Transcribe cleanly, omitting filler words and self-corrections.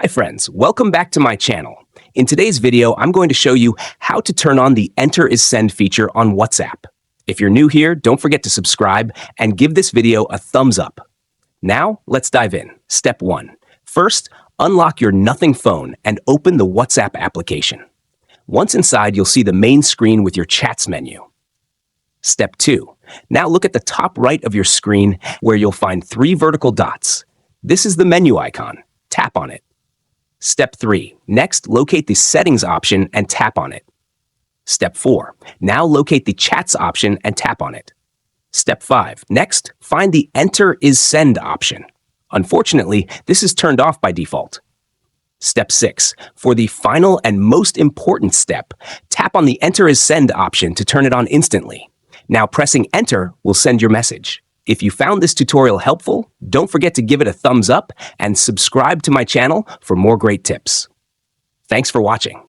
Hi friends, welcome back to my channel. In today's video, I'm going to show you how to turn on the Enter is Send feature on WhatsApp. If you're new here, don't forget to subscribe and give this video a thumbs up. Now, let's dive in. Step 1. First, unlock your Nothing phone and open the WhatsApp application. Once inside, you'll see the main screen with your Chats menu. Step 2. Now look at the top right of your screen where you'll find 3 vertical dots. This is the menu icon. Tap on it. Step 3. Next, locate the Settings option and tap on it. Step 4. Now locate the Chats option and tap on it. Step 5. Next, find the Enter is Send option. Unfortunately, this is turned off by default. Step 6. For the final and most important step, tap on the Enter is Send option to turn it on instantly. Now pressing Enter will send your message. If you found this tutorial helpful, don't forget to give it a thumbs up and subscribe to my channel for more great tips. Thanks for watching.